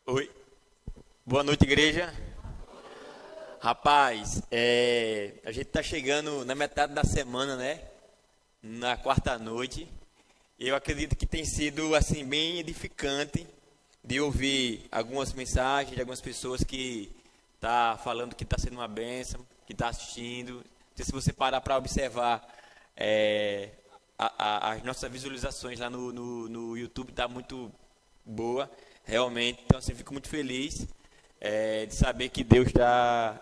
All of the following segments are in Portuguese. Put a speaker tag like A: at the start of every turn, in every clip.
A: Oi. Boa noite, igreja. Rapaz, a gente tá chegando na metade da semana, né? Na quarta noite. Eu acredito que tem sido, assim, bem edificante de ouvir algumas mensagens de algumas pessoas que tá falando que está sendo uma bênção, que está assistindo. Não sei se você parar para observar as nossas visualizações lá no YouTube, tá muito boa, realmente. Então, assim, fico muito feliz de saber que Deus está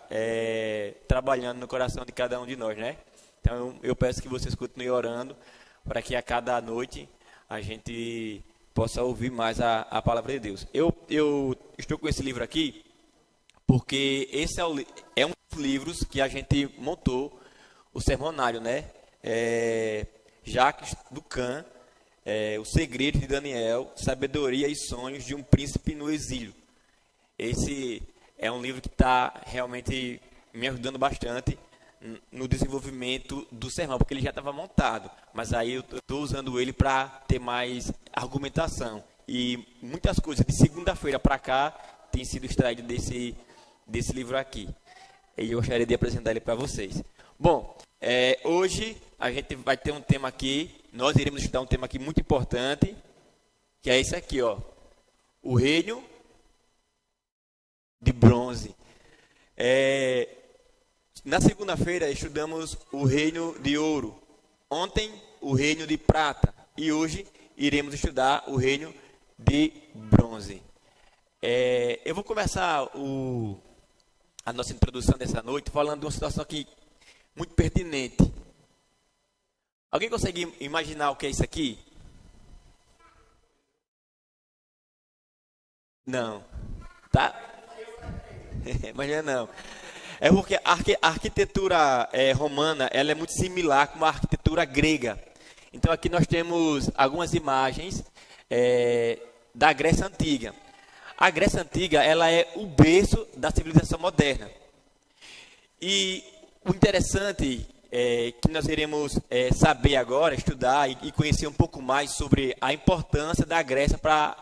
A: trabalhando no coração de cada um de nós, né? Então, eu peço que vocês continuem orando para que a cada noite a gente possa ouvir mais a palavra de Deus. Eu estou com esse livro aqui porque esse é um dos livros que a gente montou, o sermonário, né? Jacques Ducan, O Segredo de Daniel, Sabedoria e Sonhos de um Príncipe no Exílio. Esse é um livro que está realmente me ajudando bastante no desenvolvimento do sermão, porque ele já estava montado, mas aí eu estou usando ele para ter mais argumentação. E muitas coisas de segunda-feira para cá têm sido extraídas desse livro aqui. E eu gostaria de apresentar ele para vocês. Bom, hoje a gente vai ter um tema aqui, nós iremos estudar um tema aqui muito importante, que é esse aqui, ó, o reino de bronze. Na segunda-feira estudamos o reino de ouro, ontem o reino de prata e hoje iremos estudar o reino de bronze. Eu vou começar a nossa introdução dessa noite falando de uma situação aqui muito pertinente. Alguém consegue imaginar o que é isso aqui? Não. Tá? Imagina não. É porque a arquitetura romana ela é muito similar com a arquitetura grega. Então aqui nós temos algumas imagens da Grécia Antiga. A Grécia Antiga ela é o berço da civilização moderna. E o interessante que nós iremos saber agora, estudar e conhecer um pouco mais sobre a importância da Grécia para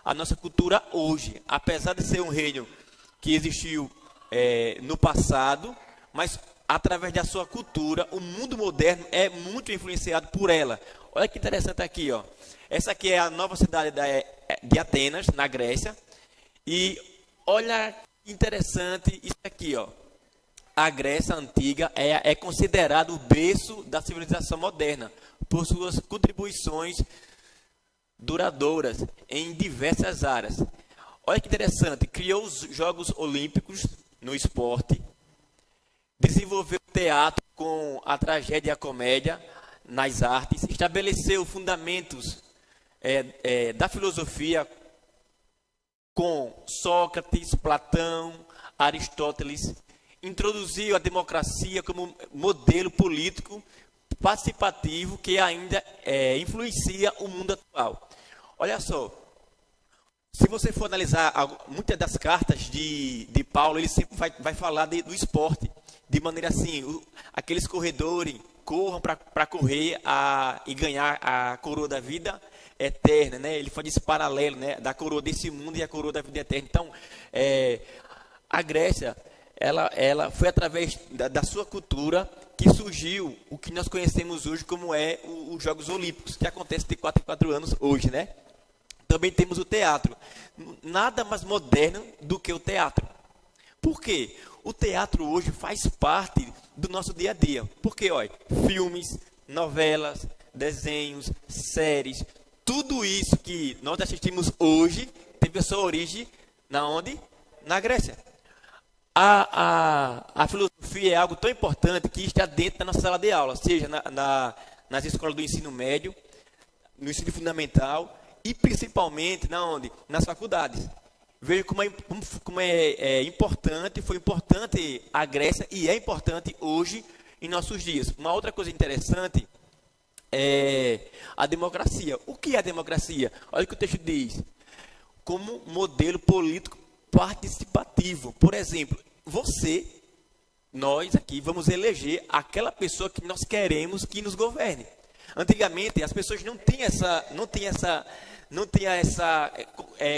A: a nossa cultura hoje. Apesar de ser um reino que existiu no passado, mas através da sua cultura, o mundo moderno é muito influenciado por ela. Olha que interessante aqui, ó. Essa aqui é a nova cidade de Atenas, na Grécia. E olha que interessante isso aqui, ó. A Grécia Antiga é considerado o berço da civilização moderna, por suas contribuições duradouras em diversas áreas. Olha que interessante, criou os Jogos Olímpicos no esporte, desenvolveu o teatro com a tragédia e a comédia nas artes, estabeleceu fundamentos da filosofia com Sócrates, Platão, Aristóteles, introduziu a democracia como modelo político participativo que ainda influencia o mundo atual. Olha só, se você for analisar muitas das cartas de Paulo, ele sempre vai falar do esporte, de maneira assim, aqueles corredores corram para correr e ganhar a coroa da vida eterna, né? Ele faz esse paralelo, né, da coroa desse mundo e a coroa da vida eterna. Então, a Grécia, ela foi através da sua cultura que surgiu o que nós conhecemos hoje como os Jogos Olímpicos, que acontece de 4 em 4 anos hoje, né? Também temos o teatro. Nada mais moderno do que o teatro. Por quê? O teatro hoje faz parte do nosso dia a dia. Porque, olha, filmes, novelas, desenhos, séries, tudo isso que nós assistimos hoje teve a sua origem na onde? Na Grécia. A filosofia é algo tão importante que está dentro da nossa sala de aula, seja nas escolas do ensino médio, no ensino fundamental e principalmente nas faculdades. Veja como é importante, foi importante a Grécia e é importante hoje em nossos dias. Uma outra coisa interessante é a democracia. O que é a democracia? Olha o que o texto diz. Como modelo político participativo. Por exemplo, nós aqui vamos eleger aquela pessoa que nós queremos que nos governe. Antigamente as pessoas não tinham não tinha essa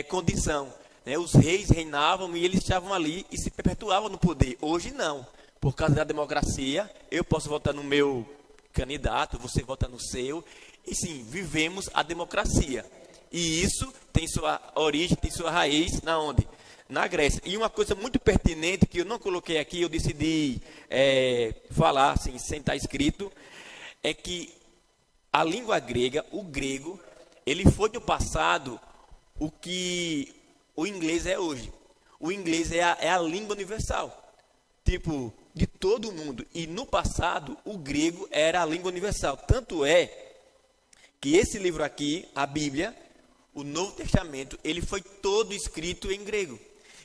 A: condição, né? Os reis reinavam e eles estavam ali e se perpetuavam no poder. Hoje não. Por causa da democracia, eu posso votar no meu candidato, você vota no seu. E sim, vivemos a democracia. E isso tem sua origem, tem sua raiz na onde? Na Grécia. E uma coisa muito pertinente que eu não coloquei aqui, eu decidi falar assim, sem estar escrito, é que a língua grega, o grego, ele foi no passado o que o inglês é hoje. O inglês é a língua universal, tipo, de todo mundo. E no passado, o grego era a língua universal. Tanto é que esse livro aqui, a Bíblia, o Novo Testamento, ele foi todo escrito em grego.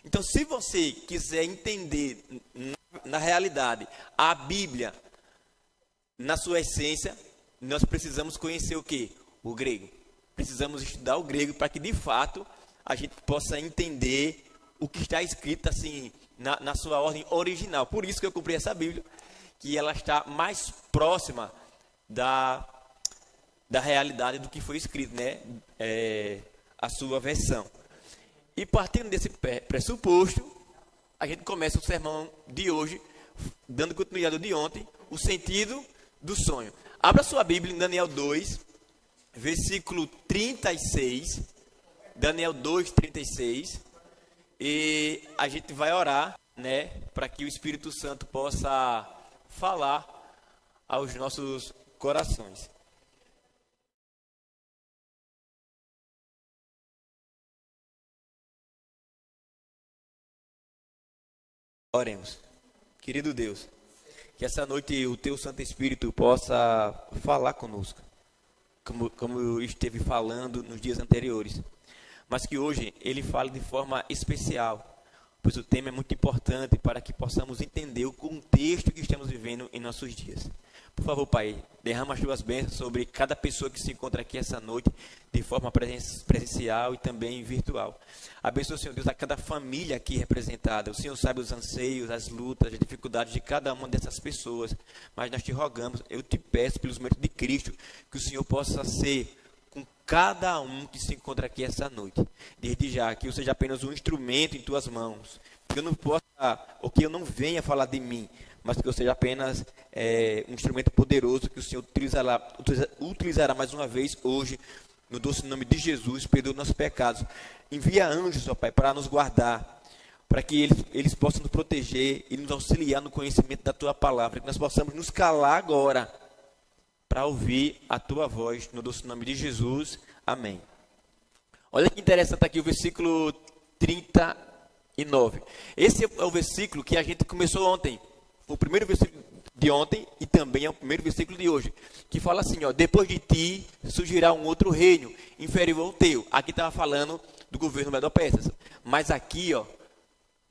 A: Então, se você quiser entender na realidade a Bíblia, na sua essência, nós precisamos conhecer o quê? O grego. Precisamos estudar o grego para que, de fato, a gente possa entender o que está escrito assim na sua ordem original. Por isso que eu comprei essa Bíblia, que ela está mais próxima da realidade do que foi escrito, né? A sua versão. E partindo desse pressuposto, a gente começa o sermão de hoje, dando continuidade ao de ontem, o sentido do sonho. Abra sua Bíblia em Daniel 2, versículo 36. Daniel 2, 36. E a gente vai orar, né, para que o Espírito Santo possa falar aos nossos corações. Oremos. Querido Deus, que essa noite o Teu Santo Espírito possa falar conosco, como esteve falando nos dias anteriores, mas que hoje Ele fale de forma especial, pois o tema é muito importante para que possamos entender o contexto que estamos vivendo em nossos dias. Por favor, Pai, derrama as Tuas bênçãos sobre cada pessoa que se encontra aqui essa noite, de forma presencial e também virtual. Abençoa, Senhor Deus, a cada família aqui representada. O Senhor sabe os anseios, as lutas, as dificuldades de cada uma dessas pessoas. Mas nós te rogamos, eu te peço, pelos méritos de Cristo, que o Senhor possa ser com cada um que se encontra aqui essa noite. Desde já, que eu seja apenas um instrumento em Tuas mãos. Que eu não possa, ou que eu não venha falar de mim, mas que eu seja apenas um instrumento poderoso que o Senhor utilizará mais uma vez hoje, no doce nome de Jesus. Perdoa nossos pecados. Envia anjos, ó Pai, para nos guardar, para que eles possam nos proteger e nos auxiliar no conhecimento da Tua palavra, que nós possamos nos calar agora para ouvir a Tua voz, no doce nome de Jesus. Amém. Olha que interessante aqui o versículo 39. Esse é o versículo que a gente começou ontem. O primeiro versículo de ontem e também é o primeiro versículo de hoje, que fala assim, ó: depois de ti surgirá um outro reino inferior ao teu. Aqui estava falando do governo Medo-Persas, mas aqui, ó,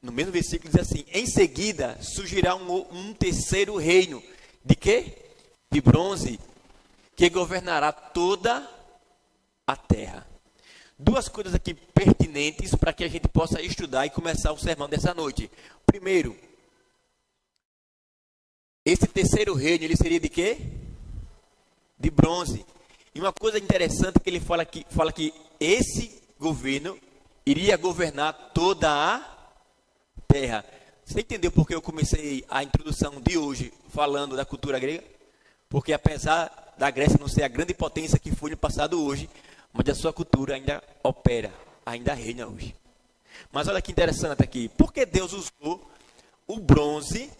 A: no mesmo versículo diz assim: em seguida surgirá um terceiro reino, de quê? De bronze, que governará toda a terra. Duas coisas aqui pertinentes para que a gente possa estudar e começar o sermão dessa noite. Primeiro, esse terceiro reino, ele seria de quê? De bronze. E uma coisa interessante que ele fala que esse governo iria governar toda a terra. Você entendeu por que eu comecei a introdução de hoje falando da cultura grega? Porque apesar da Grécia não ser a grande potência que foi no passado hoje, mas a sua cultura ainda opera, ainda reina hoje. Mas olha que interessante aqui. Por que Deus usou o bronze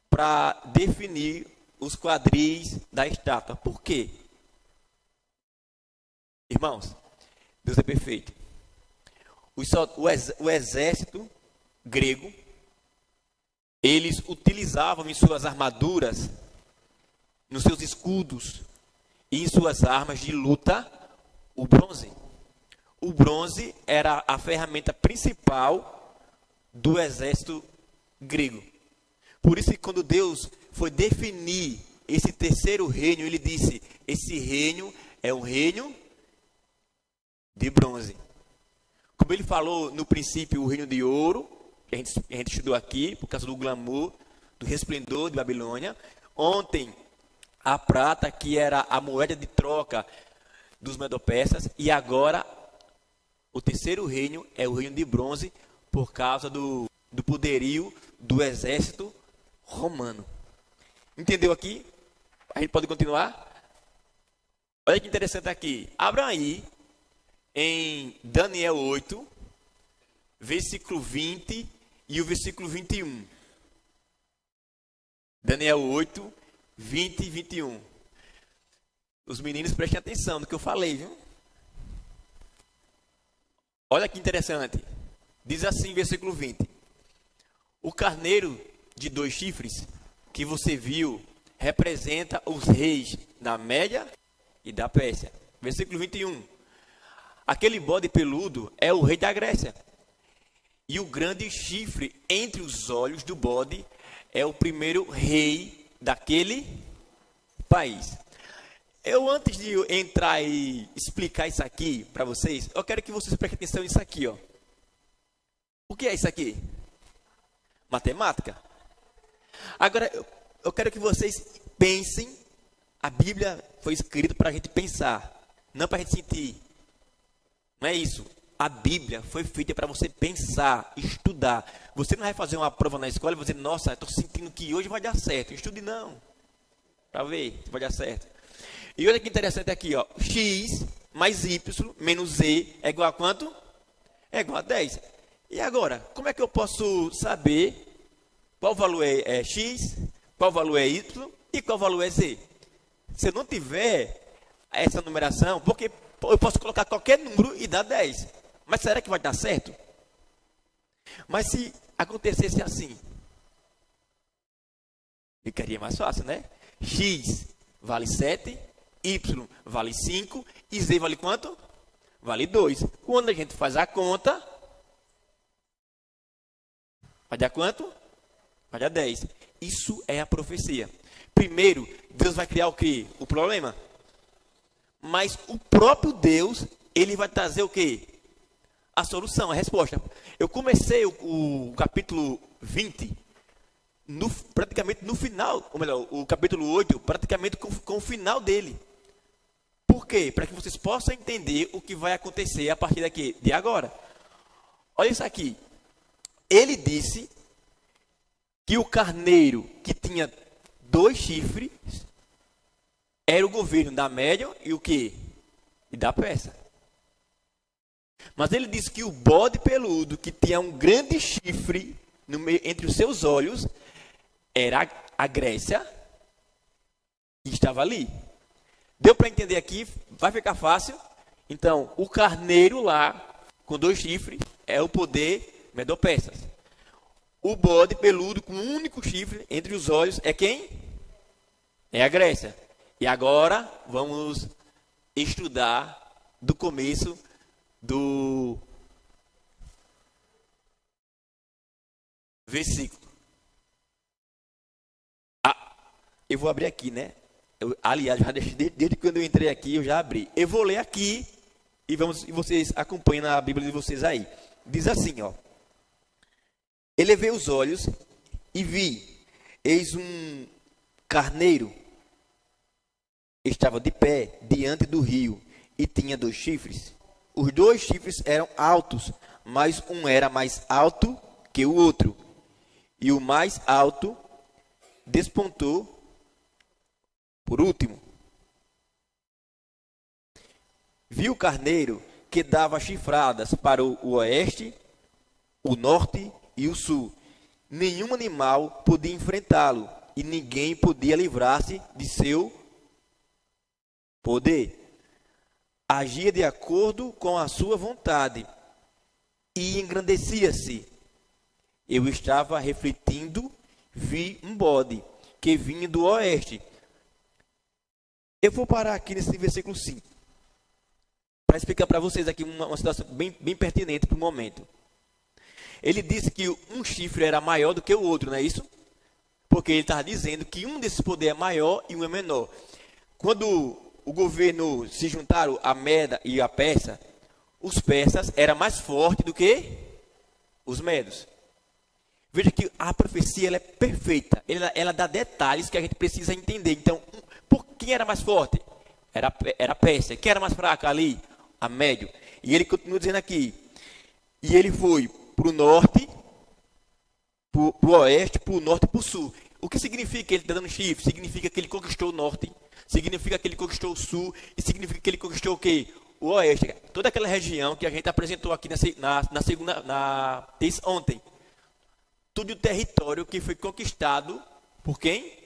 A: para definir os quadris da estátua? Por quê? Irmãos, Deus é perfeito. O exército grego, eles utilizavam em suas armaduras, nos seus escudos e em suas armas de luta, o bronze. O bronze era a ferramenta principal do exército grego. Por isso que quando Deus foi definir esse terceiro reino, ele disse: esse reino é um reino de bronze. Como ele falou no princípio, o reino de ouro, que a gente estudou aqui, por causa do glamour, do resplendor de Babilônia. Ontem, a prata, que era a moeda de troca dos medo-persas, e agora o terceiro reino é o reino de bronze, por causa do poderio do exército romano. Entendeu aqui? A gente pode continuar? Olha que interessante aqui. Abra aí em Daniel 8, versículo 20 e o versículo 21. Daniel 8, 20 e 21. Os meninos prestem atenção no que eu falei, viu? Olha que interessante. Diz assim, versículo 20. O carneiro de 2 chifres que você viu representa os reis da Média e da Pérsia. Versículo 21. Aquele bode peludo é o rei da Grécia. E o grande chifre entre os olhos do bode é o primeiro rei daquele país. Eu, antes de entrar e explicar isso aqui para vocês, eu quero que vocês prestem atenção nisso aqui, ó. O que é isso aqui? Matemática. Agora, eu quero que vocês pensem. A Bíblia foi escrita para a gente pensar, não para a gente sentir. Não é isso. A Bíblia foi feita para você pensar, estudar. Você não vai fazer uma prova na escola e vai dizer, nossa, estou sentindo que hoje vai dar certo. Estude não. Para ver se vai dar certo. E olha que interessante aqui, ó. X mais Y menos Z é igual a quanto? É igual a 10. E agora, como é que eu posso saber qual valor é X, qual valor é Y e qual valor é Z? Se eu não tiver essa numeração, porque eu posso colocar qualquer número e dar 10. Mas será que vai dar certo? Mas se acontecesse assim, ficaria mais fácil, né? X vale 7, Y vale 5 e Z vale quanto? Vale 2. Quando a gente faz a conta, vai dar quanto? Vai dar 10. Isso é a profecia. Primeiro, Deus vai criar o quê? O problema. Mas o próprio Deus, ele vai trazer o quê? A solução, a resposta. Eu comecei o capítulo 20, praticamente no final, ou melhor, o capítulo 8, praticamente com o final dele. Por quê? Para que vocês possam entender o que vai acontecer a partir daqui, de agora. Olha isso aqui. Ele disse que o carneiro que tinha 2 chifres era o governo da Média e o quê? E da Pérsia. Mas ele disse que o bode peludo, que tinha um grande chifre no meio, entre os seus olhos, era a Grécia, que estava ali. Deu para entender aqui? Vai ficar fácil? Então, o carneiro lá, com 2 chifres, é o poder medo-persas. O bode peludo, com um único chifre entre os olhos, é quem? É a Grécia. E agora, vamos estudar do começo do versículo. Eu vou abrir aqui, né? Aliás, já deixei, desde quando eu entrei aqui, eu já abri. Eu vou ler aqui e vocês acompanham a Bíblia de vocês aí. Diz assim, ó. Elevei os olhos e vi, eis um carneiro, estava de pé diante do rio e tinha 2 chifres. Os 2 chifres eram altos, mas um era mais alto que o outro. E o mais alto despontou por último. Vi o carneiro que dava chifradas para o oeste, o norte e o sul. Nenhum animal podia enfrentá-lo e ninguém podia livrar-se de seu poder. Agia de acordo com a sua vontade e engrandecia-se. Eu estava refletindo, vi um bode que vinha do oeste. Eu vou parar aqui nesse versículo 5 para explicar para vocês aqui uma situação bem pertinente para o momento. Ele disse que um chifre era maior do que o outro, não é isso? Porque ele estava dizendo que um desses poderes é maior e um é menor. Quando o governo se juntaram a Meda e a Pérsia, os persas eram mais fortes do que os medos. Veja que a profecia ela é perfeita. Ela dá detalhes que a gente precisa entender. Então, por quem era mais forte? Era a Pérsia. Quem era mais fraca ali? A Médio. E ele continua dizendo aqui. E ele foi para o norte, para o oeste, para o norte e para o sul. O que significa que ele está dando chifre? Significa que ele conquistou o norte, significa que ele conquistou o sul, e significa que ele conquistou o quê? O oeste. Toda aquela região que a gente apresentou aqui ontem. Todo o território que foi conquistado por quem?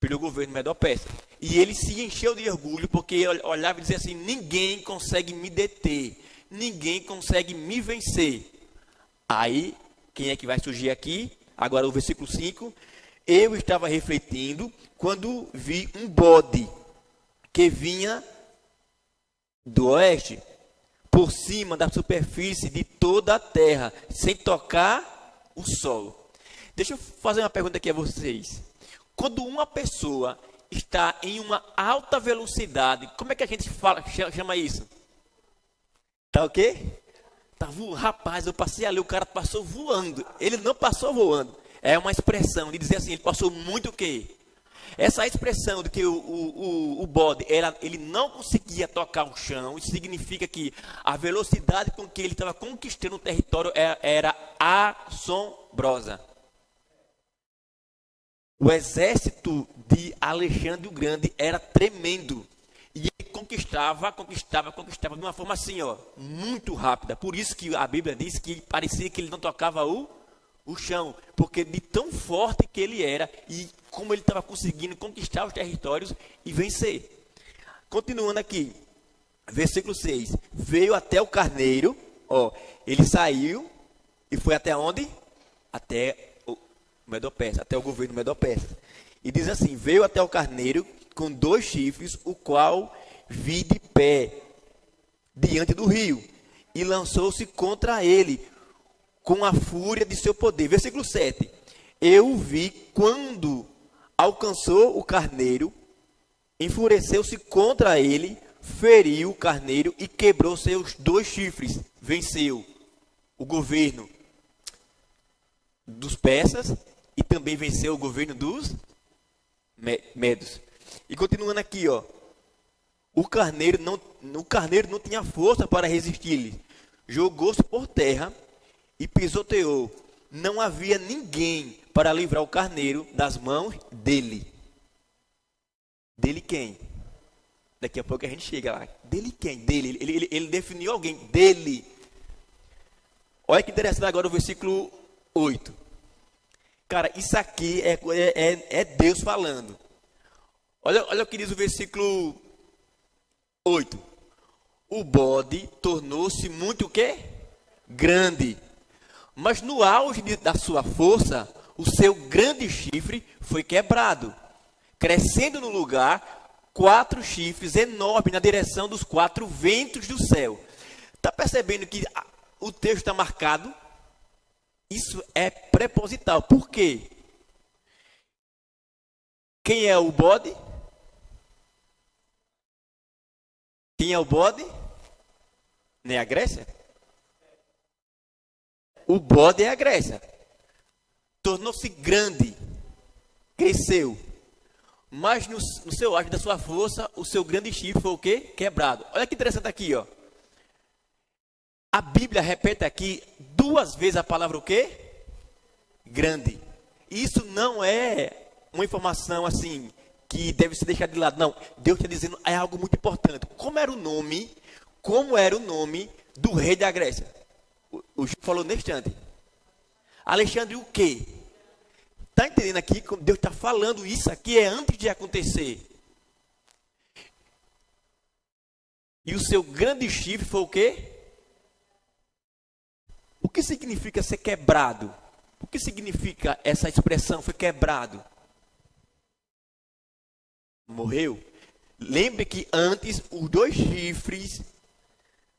A: Pelo governo Medo-Persa. E ele se encheu de orgulho porque olhava e dizia assim: ninguém consegue me deter, ninguém consegue me vencer. Aí, quem é que vai surgir aqui? Agora o versículo 5. Eu estava refletindo quando vi um bode que vinha do oeste, por cima da superfície de toda a terra, sem tocar o solo. Deixa eu fazer uma pergunta aqui a vocês. Quando uma pessoa está em uma alta velocidade, como é que a gente chama isso? Tá o quê? Tá voando. Rapaz, eu passei ali, o cara passou voando. Ele não passou voando. É uma expressão de dizer assim, ele passou muito o quê? Essa expressão de que o bode, ele não conseguia tocar o chão, isso significa que a velocidade com que ele estava conquistando o território era assombrosa. O exército de Alexandre o Grande era tremendo. E ele conquistava de uma forma assim, ó, muito rápida. Por isso que a Bíblia diz que parecia que ele não tocava o chão. Porque de tão forte que ele era e como ele estava conseguindo conquistar os territórios e vencer. Continuando aqui, versículo 6. Veio até o carneiro, ó, ele saiu e foi até onde? Até Medo-Persa, até o governo Medo-Persa. E diz assim: veio até o carneiro com 2 chifres, o qual vi de pé diante do rio, e lançou-se contra ele com a fúria de seu poder. Versículo 7. Eu o vi quando alcançou o carneiro, enfureceu-se contra ele, feriu o carneiro e quebrou seus 2 chifres. Venceu o governo dos persas e também venceu o governo dos medos. E continuando aqui, ó, o carneiro não tinha força para resistir-lhe. Jogou-se por terra e pisoteou. Não havia ninguém para livrar o carneiro das mãos dele. Dele quem? Daqui a pouco a gente chega lá. Dele quem? Dele. Ele definiu alguém. Dele. Olha que interessante agora o versículo 8. Cara, isso aqui é Deus falando. Olha o que diz o versículo 8. O bode tornou-se muito o quê? Grande. Mas no auge da sua força, o seu grande chifre foi quebrado, crescendo no lugar 4 chifres enormes na direção dos 4 ventos do céu. Está percebendo que o texto está marcado? Isso é preposital. Por quê? Quem é o bode? Quem é o bode? Não é a Grécia? O bode é a Grécia. Tornou-se grande. Cresceu. Mas no seu auge da sua força, o seu grande chifre foi o quê? Quebrado. Olha que interessante aqui, ó. A Bíblia repete aqui 2 vezes a palavra o quê? Grande. Isso não é uma informação assim que deve ser deixada de lado. Não, Deus está dizendo é algo muito importante. Como era o nome do rei da Grécia? O Gil falou neste instante. Alexandre o quê? Está entendendo aqui como Deus está falando isso aqui é antes de acontecer. E o seu grande chifre foi o quê? O que significa ser quebrado? O que significa essa expressão, foi quebrado? Morreu? Lembre que antes os 2 chifres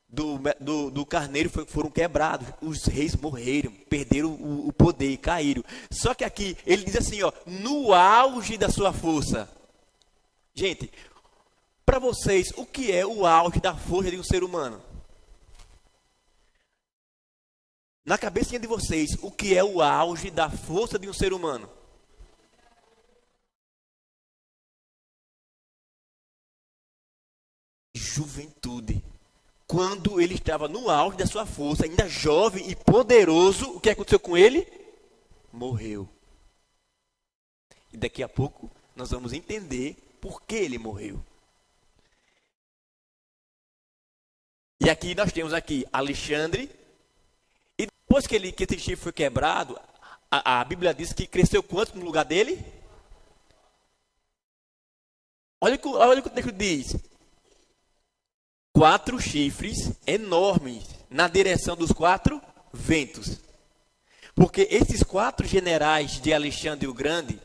A: do carneiro foram quebrados. Os reis morreram, perderam o poder, caíram. Só que aqui ele diz assim, ó, no auge da sua força. Gente, para vocês, o que é o auge da força de um ser humano? Na cabecinha de vocês, o que é o auge da força de um ser humano? juventude. Quando ele estava no auge da sua força, ainda jovem e poderoso, o que aconteceu com ele? Morreu. E daqui a pouco nós vamos entender por que ele morreu. E aqui nós temos aqui Alexandre. E depois que esse chifre foi quebrado, a Bíblia diz que cresceu quanto no lugar dele? Olha o que o texto diz. 4 chifres enormes na direção dos 4 ventos. Porque esses 4 generais de Alexandre o Grande,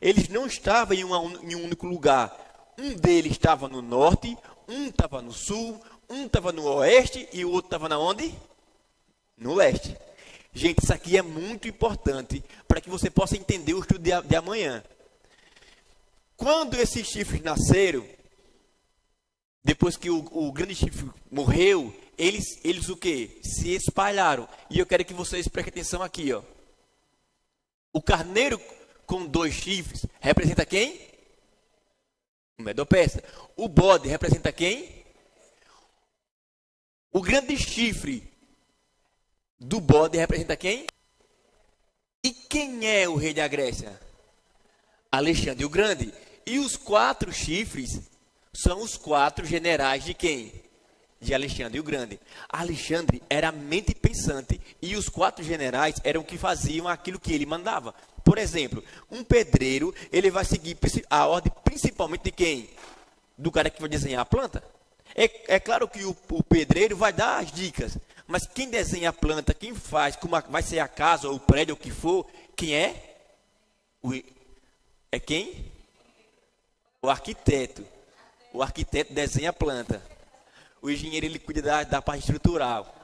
A: eles não estavam em um único lugar. Um deles estava no norte, um estava no sul, um estava no oeste e o outro estava na onde? No leste. Gente, isso aqui é muito importante para que você possa entender o estudo de amanhã. Quando esses chifres nasceram, depois que o grande chifre morreu, eles o quê? Se espalharam. E eu quero que vocês prestem atenção aqui, ó. O carneiro com 2 chifres representa quem? O Medo-Persa. O bode representa quem? O grande chifre do bode representa quem? E quem é o rei da Grécia? Alexandre o Grande. E os 4 chifres são os 4 generais de quem? De Alexandre o Grande. Alexandre era mente pensante e os 4 generais eram que faziam aquilo que ele mandava. Por exemplo, um pedreiro, ele vai seguir a ordem principalmente de quem? Do cara que vai desenhar a planta. É claro que o pedreiro vai dar as dicas, mas quem desenha a planta, quem faz, como vai ser a casa, ou o prédio, ou o que for, quem é? É quem? O arquiteto. O arquiteto desenha a planta. O engenheiro, ele cuida da parte estrutural.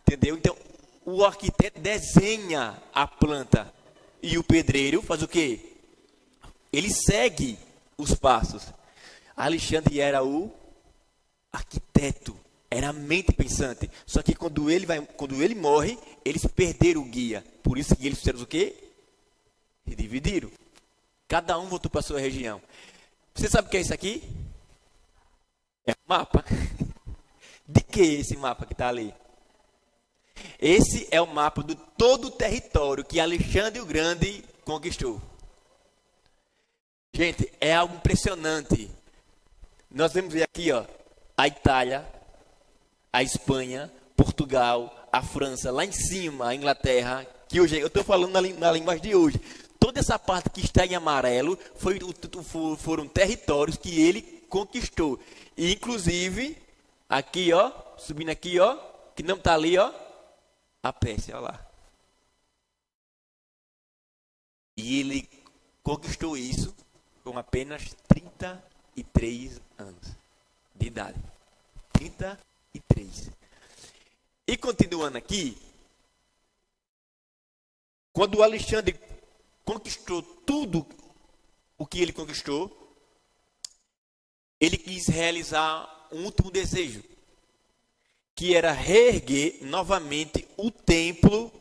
A: Entendeu? Então, o arquiteto desenha a planta. E o pedreiro faz o quê? Ele segue os passos. Alexandre era o arquiteto. Era a mente pensante. Só que quando ele morre, eles perderam o guia. Por isso que eles fizeram o quê? Se dividiram. Cada um voltou para a sua região. Você sabe o que é isso aqui? É um mapa. De que esse mapa que está ali? Esse é o mapa de todo o território que Alexandre o Grande conquistou. Gente, é algo impressionante. Nós vamos ver aqui, ó, a Itália, a Espanha, Portugal, a França, lá em cima, a Inglaterra, que hoje eu estou falando na linguagem de hoje. Toda essa parte que está em amarelo foram territórios que ele conquistou. E, inclusive, aqui, ó, subindo aqui, ó, que não está ali, ó, a Pérsia, ó lá. E ele conquistou isso com apenas 33 anos de idade. 33. E continuando aqui, quando o Alexandre conquistou tudo o que ele conquistou, ele quis realizar um último desejo, que era reerguer novamente o templo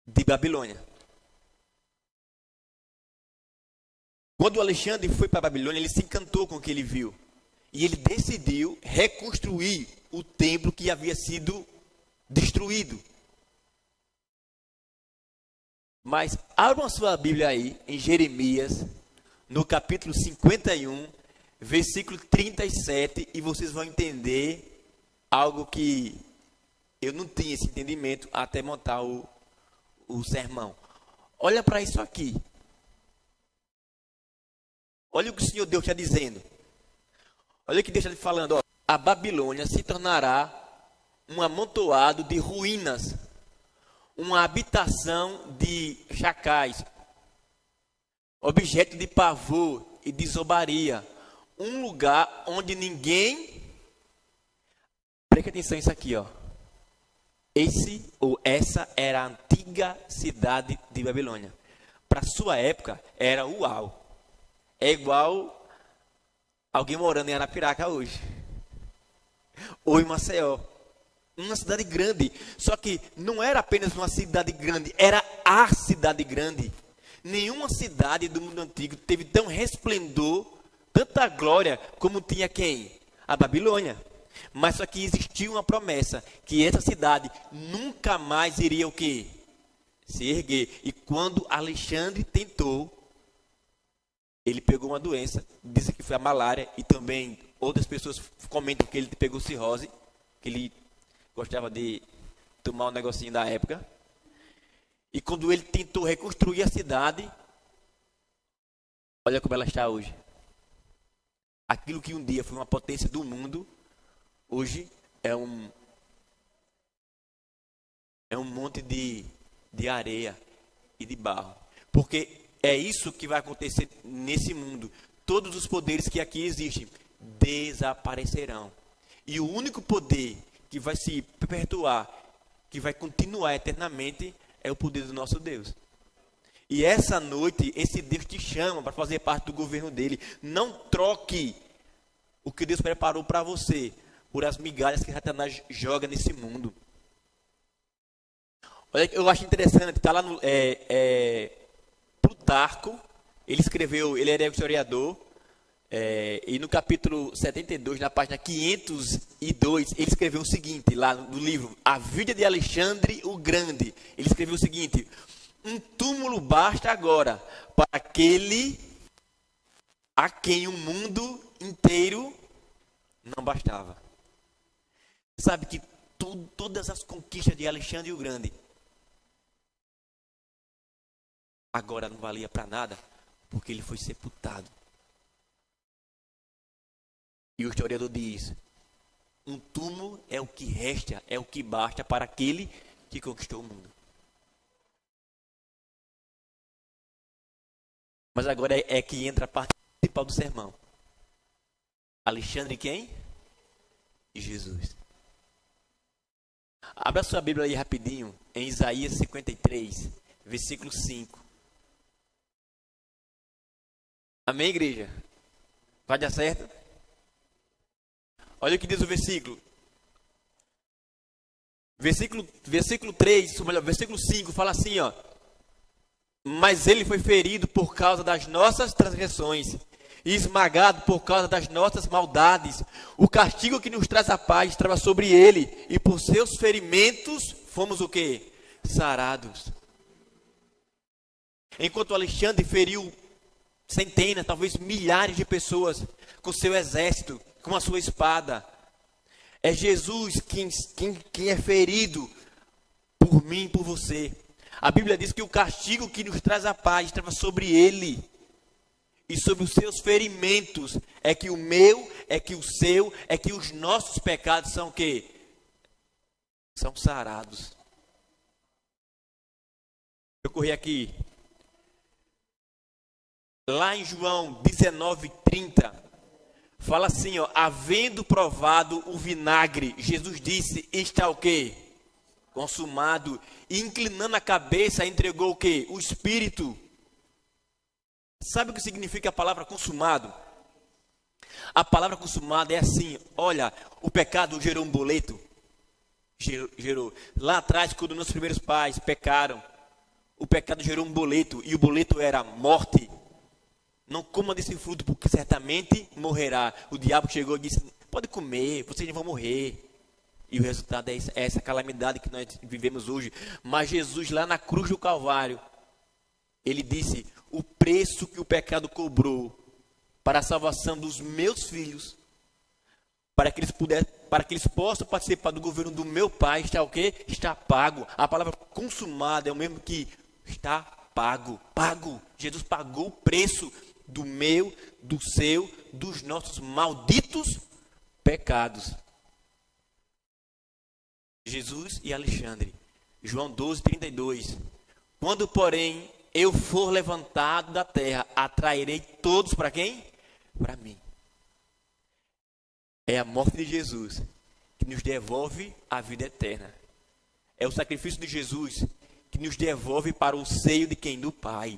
A: de Babilônia. Quando Alexandre foi para a Babilônia, ele se encantou com o que ele viu. E ele decidiu reconstruir o templo que havia sido destruído. Mas abram a sua Bíblia aí, em Jeremias, no capítulo 51, versículo 37, e vocês vão entender algo que eu não tinha esse entendimento até montar o sermão. Olha para isso aqui. Olha o que o Senhor Deus está dizendo. Olha o que Deus está falando. Ó. A Babilônia se tornará um amontoado de ruínas, uma habitação de chacais, objeto de pavor e de zombaria, um lugar onde ninguém... Preste atenção nisso aqui, ó. Essa era a antiga cidade de Babilônia. Para sua época, era uau. É igual alguém morando em Arapiraca hoje. Ou em Maceió. Uma cidade grande. Só que não era apenas uma cidade grande, era a cidade grande. Nenhuma cidade do mundo antigo teve tão resplendor, tanta glória como tinha quem? A Babilônia. Mas só que existia uma promessa, que essa cidade nunca mais iria o quê? Se erguer. E quando Alexandre tentou, ele pegou uma doença, dizem que foi a malária, e também outras pessoas comentam que ele pegou cirrose, que ele gostava de tomar um negocinho da época. E quando ele tentou reconstruir a cidade, olha como ela está hoje. Aquilo que um dia foi uma potência do mundo, hoje é um monte de areia e de barro. Porque é isso que vai acontecer nesse mundo. Todos os poderes que aqui existem desaparecerão. E o único poder que vai se perpetuar, que vai continuar eternamente, é o poder do nosso Deus. E essa noite, esse Deus te chama para fazer parte do governo dele. Não troque o que Deus preparou para você por as migalhas que Satanás joga nesse mundo. Olha, eu acho interessante, está lá no Plutarco, ele escreveu, ele era historiador, e no capítulo 72, na página 502, ele escreveu o seguinte, lá no livro A Vida de Alexandre o Grande. Ele escreveu o seguinte: um túmulo basta agora para aquele a quem o mundo inteiro não bastava. Sabe que todas as conquistas de Alexandre o Grande agora não valia para nada, porque ele foi sepultado. E o historiador diz: um túmulo é o que resta, é o que basta para aquele que conquistou o mundo. Mas agora é que entra a parte principal do sermão. Alexandre quem? Jesus. Abra sua Bíblia aí rapidinho, em Isaías 53, versículo 5. Amém, igreja? Vai dar certo? Olha o que diz o versículo. Versículo 3, ou melhor, versículo 5, fala assim, ó. Mas ele foi ferido por causa das nossas transgressões e esmagado por causa das nossas maldades. O castigo que nos traz a paz estava sobre ele, e por seus ferimentos fomos o quê? Sarados. Enquanto Alexandre feriu centenas, talvez milhares de pessoas com seu exército, com a sua espada, é Jesus quem é ferido por mim e por você. A Bíblia diz que o castigo que nos traz a paz estava sobre ele, e sobre os seus ferimentos é que o meu, é que o seu, é que os nossos pecados são o quê? São sarados. Eu corri aqui. Lá em João 19:30, fala assim, ó: havendo provado o vinagre, Jesus disse: está o quê? Consumado. E inclinando a cabeça, entregou o quê? O Espírito. Sabe o que significa a palavra consumado? A palavra consumado é assim: olha, o pecado gerou um boleto. Gerou. Lá atrás, quando nossos primeiros pais pecaram, o pecado gerou um boleto, e o boleto era morte. Não coma desse fruto, porque certamente morrerá. O diabo chegou e disse: pode comer, vocês não vão morrer. E o resultado é essa calamidade que nós vivemos hoje. Mas Jesus, lá na cruz do Calvário, ele disse: o preço que o pecado cobrou para a salvação dos meus filhos, para que eles possam participar do governo do meu Pai, está o quê? Está pago. A palavra consumado é o mesmo que está pago. Pago. Jesus pagou o preço do meu, do seu, dos nossos malditos pecados. Jesus e Alexandre. João 12:32. Quando, porém, eu for levantado da terra, atrairei todos para quem? Para mim. É a morte de Jesus que nos devolve a vida eterna. É o sacrifício de Jesus que nos devolve para o seio de quem? Do Pai.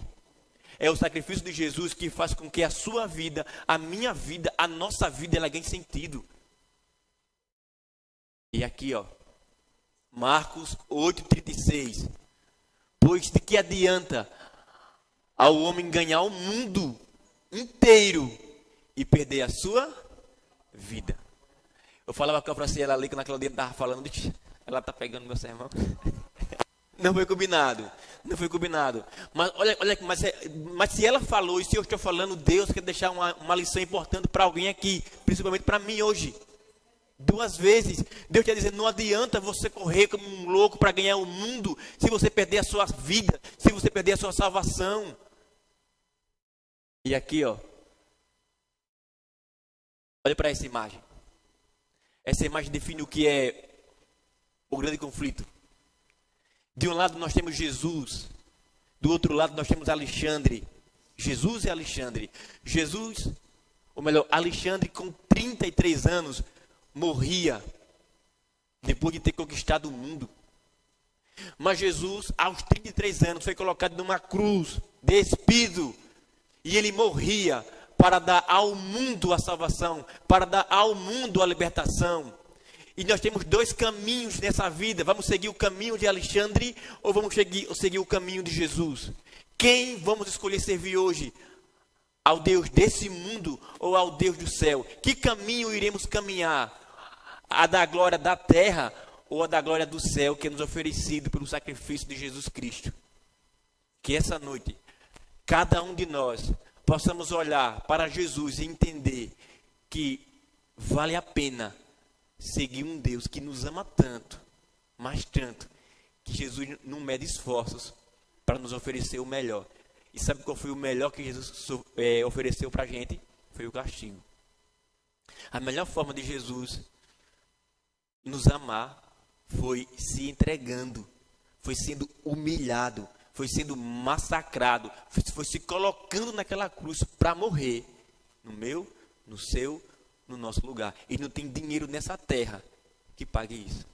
A: É o sacrifício de Jesus que faz com que a sua vida, a minha vida, a nossa vida, ela ganhe sentido. E aqui, ó, Marcos 8:36. Pois de que adianta ao homem ganhar o mundo inteiro e perder a sua vida. Eu falava com a Franciela ali, que naquela dia estava falando, ela está pegando meu sermão. Não foi combinado. Não foi combinado. Mas olha, mas se ela falou, e se eu estou falando, Deus quer deixar uma lição importante para alguém aqui, principalmente para mim hoje. 2 vezes. Deus quer dizer, não adianta você correr como um louco para ganhar o mundo, se você perder a sua vida, se você perder a sua salvação. E aqui, ó. Olha para essa imagem. Essa imagem define o que é o grande conflito. De um lado nós temos Jesus, do outro lado nós temos Alexandre. Jesus e Alexandre. Jesus, ou melhor, Alexandre com 33 anos morria depois de ter conquistado o mundo. Mas Jesus, aos 33 anos, foi colocado numa cruz, despido, e ele morria para dar ao mundo a salvação, para dar ao mundo a libertação. E nós temos 2 caminhos nessa vida. Vamos seguir o caminho de Alexandre ou vamos seguir o caminho de Jesus? Quem vamos escolher servir hoje? Ao Deus desse mundo ou ao Deus do céu? Que caminho iremos caminhar? A da glória da terra ou a da glória do céu, que é nos oferecido pelo sacrifício de Jesus Cristo? Que essa noite, cada um de nós possamos olhar para Jesus e entender que vale a pena seguir um Deus que nos ama tanto, mas tanto, que Jesus não mede esforços para nos oferecer o melhor. E sabe qual foi o melhor que Jesus ofereceu para a gente? Foi o castigo. A melhor forma de Jesus nos amar foi se entregando, foi sendo humilhado, foi sendo massacrado, foi se colocando naquela cruz para morrer, no meu, no seu, no nosso lugar. E não tem dinheiro nessa terra que pague isso.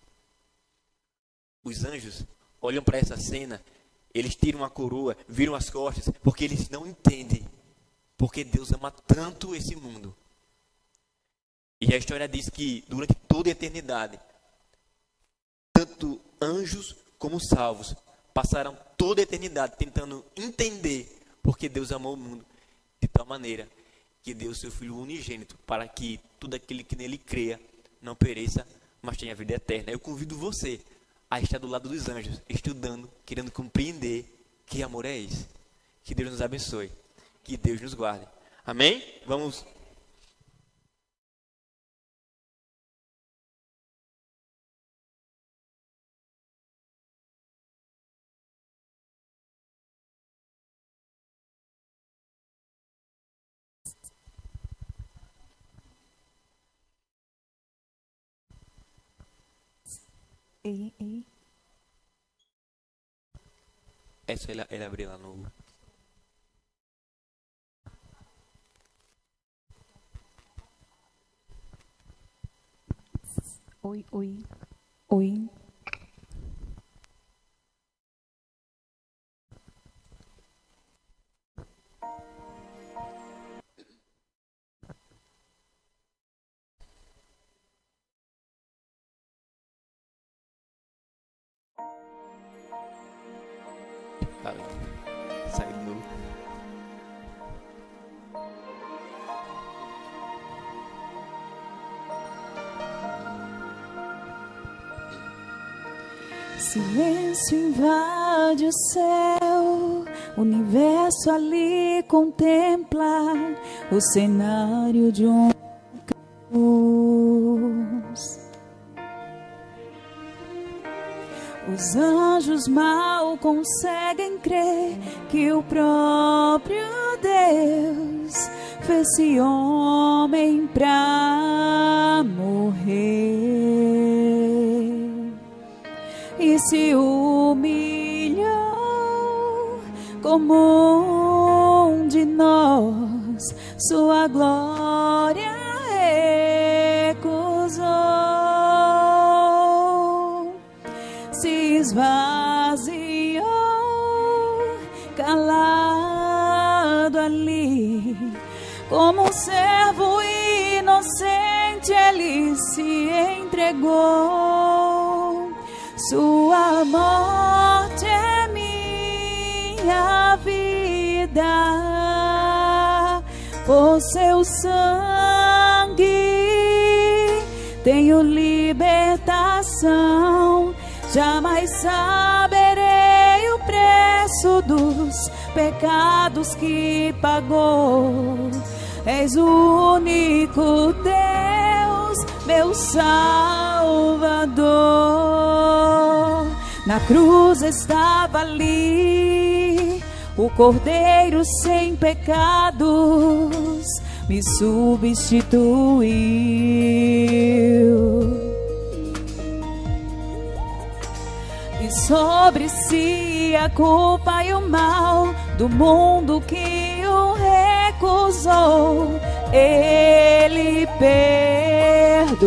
A: Os anjos olham para essa cena, eles tiram a coroa, viram as costas, porque eles não entendem porque Deus ama tanto esse mundo. E a história diz que durante toda a eternidade, tanto anjos como salvos passaram toda a eternidade tentando entender porque Deus amou o mundo de tal maneira que deu o seu Filho unigênito para que todo aquele que nele creia não pereça, mas tenha vida eterna. Eu convido você a estar do lado dos anjos, estudando, querendo compreender que amor é esse. Que Deus nos abençoe, que Deus nos guarde. Amém? Vamos.
B: Ei.
A: É só ele abrir lá no...
B: Oi.
A: Sai de novo.
B: Silêncio invade o céu, o universo ali contempla o cenário de um caos. Os anjos mal conseguem crer que o próprio Deus fez-se homem pra morrer e se humilhou como um de nós, sua glória recusou, se esvaziou, calado ali, como um servo inocente, ele se entregou. Sua morte é minha vida, por seu sangue tenho libertação. Jamais saberei o preço dos pecados que pagou. És o único Deus, meu Salvador. Na cruz estava ali o Cordeiro sem pecados, me substituiu. E sobre si a culpa e o mal do mundo que o recusou, Ele perdoou.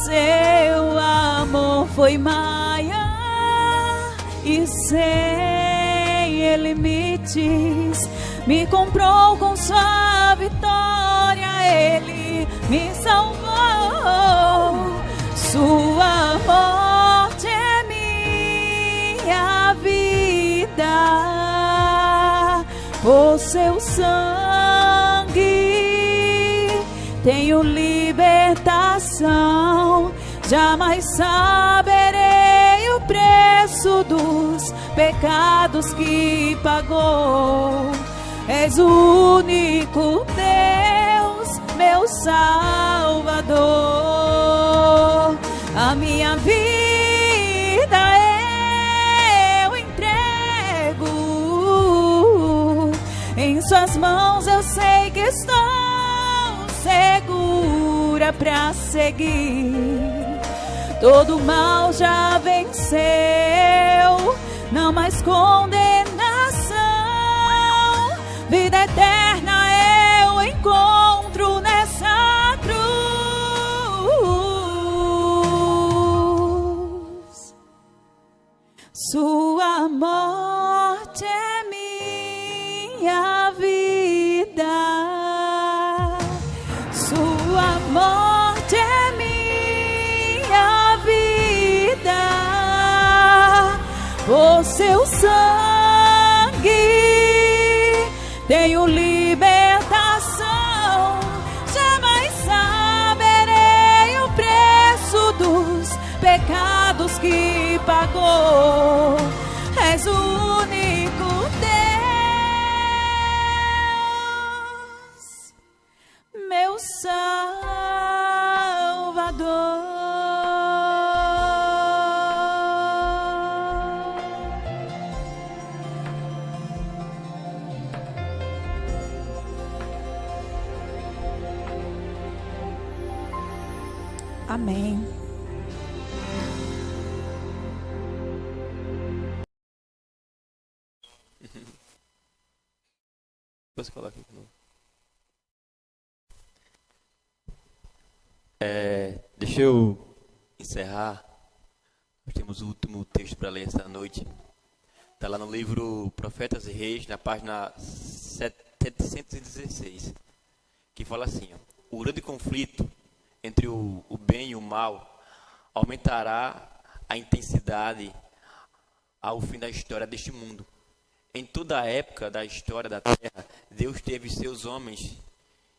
B: Seu amor foi maior e sem limites, me comprou com sua vitória, Ele me salvou. Sua morte é minha vida, por seu sangue tenho libertação. Jamais saberei o preço dos pecados que pagou. És o único Deus, meu Salvador. A minha vida eu entrego em suas mãos. Eu sei que estou segura pra seguir. Todo mal já venceu, não mais condenação. Vida eterna eu encontro nessa cruz. Sua morte é minha vida. Sua morte é minha vida. Por seu sangue tenho libertação. Jamais saberei o preço dos pecados que pagou. És o único Deus, meu Salvador. Amém.
A: Você coloca aqui de novo. Deixa eu encerrar. Nós temos o último texto para ler esta noite. Está lá no livro Profetas e Reis, na página 716, que fala assim: ó, o grande conflito entre o bem e o mal aumentará a intensidade ao fim da história deste mundo. Em toda a época da história da Terra, Deus teve seus homens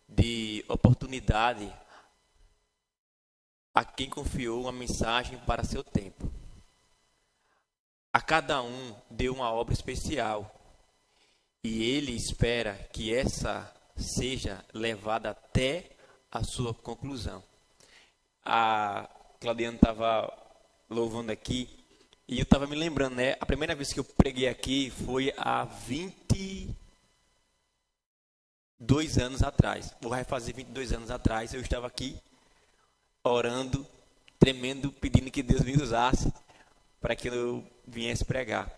A: de oportunidade a quem confiou uma mensagem para seu tempo. A cada um deu uma obra especial e ele espera que essa seja levada até a sua conclusão. A Claudiana estava louvando aqui e eu estava me lembrando, né? A primeira vez que eu preguei aqui foi há 22 anos atrás. Vai fazer 22 anos atrás, eu estava aqui orando, tremendo, pedindo que Deus me usasse para que eu viesse pregar.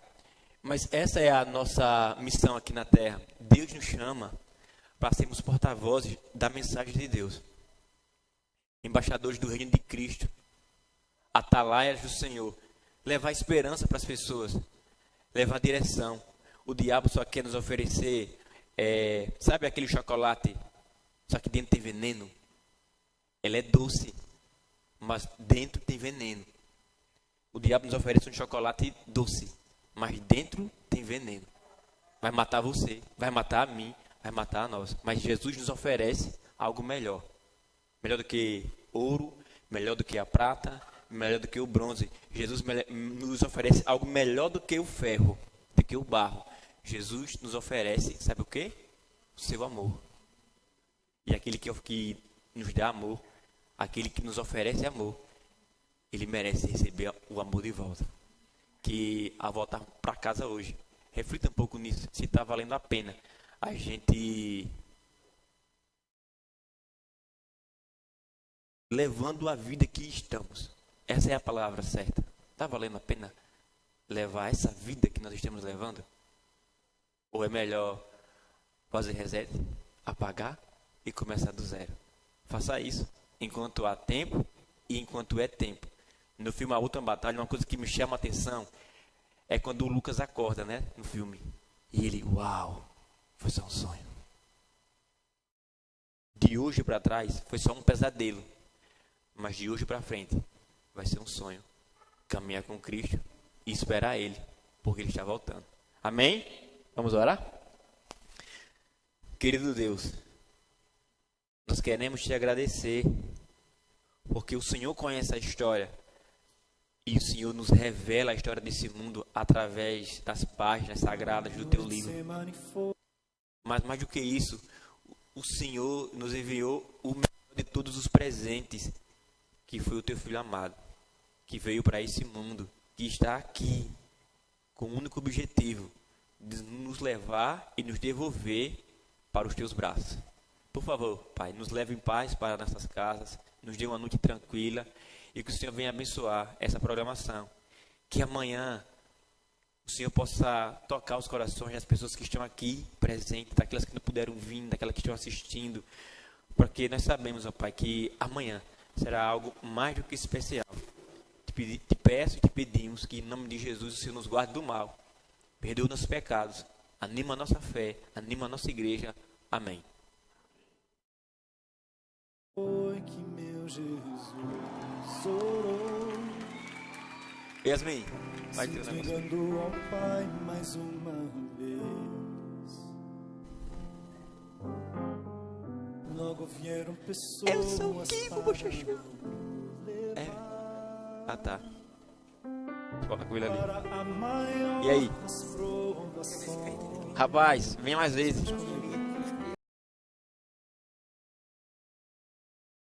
A: Mas essa é a nossa missão aqui na terra. Deus nos chama para sermos porta-vozes da mensagem de Deus, embaixadores do reino de Cristo, atalaias do Senhor, levar esperança para as pessoas, levar direção. O diabo só quer nos oferecer, sabe aquele chocolate, só que dentro tem veneno? Ele é doce, mas dentro tem veneno. O diabo nos oferece um chocolate doce, mas dentro tem veneno. vai matar você, vai matar a mim, vai matar a nós. Mas Jesus nos oferece algo melhor. Melhor do que ouro, melhor do que a prata, melhor do que o bronze. Jesus nos oferece algo melhor do que o ferro, do que o barro. Jesus nos oferece, sabe o quê? O seu amor. E aquele que nos dá amor, aquele que nos oferece amor, ele merece receber o amor de volta. Que ao voltar para casa hoje, reflita um pouco nisso, se está valendo a pena a gente levando a vida que estamos. Essa é a palavra certa. Está valendo a pena levar essa vida que nós estamos levando? Ou é melhor fazer reset, apagar e começar do zero? Faça isso enquanto há tempo e enquanto é tempo. No filme A Última Batalha, uma coisa que me chama a atenção é quando o Lucas acorda, né, no filme. E ele, uau, foi só um sonho. De hoje para trás, foi só um pesadelo. Mas de hoje para frente, vai ser um sonho. Caminhar com Cristo e esperar Ele, porque Ele está voltando. Amém? Vamos orar? Querido Deus, nós queremos te agradecer, porque o Senhor conhece a história. E o Senhor nos revela a história desse mundo através das páginas sagradas do teu livro. Mas mais do que isso, o Senhor nos enviou o melhor de todos os presentes, que foi o teu Filho amado, que veio para esse mundo, que está aqui, com o único objetivo de nos levar e nos devolver para os teus braços. Por favor, Pai, nos leve em paz para nossas casas, nos dê uma noite tranquila, e que o Senhor venha abençoar essa programação. Que amanhã o Senhor possa tocar os corações das pessoas que estão aqui presentes, daquelas que não puderam vir, daquelas que estão assistindo. Porque nós sabemos, ó Pai, que amanhã será algo mais do que especial. Te peço e te pedimos que em nome de Jesus o Senhor nos guarde do mal. Perdoa nossos pecados. Anima a nossa fé. Anima a nossa igreja. Amém.
C: Foi que meu Jesus orou,
A: Yasmin, vai ter
C: se
A: um negócio.
C: entregando ao Pai mais uma vez. Logo vieram pessoas.
A: Eu sou o Kiko Bochechu. É. Ah, tá. Fala com ele ali.
C: Para a maior
A: E aí?
C: das provações.
A: Rapaz, vem mais vezes.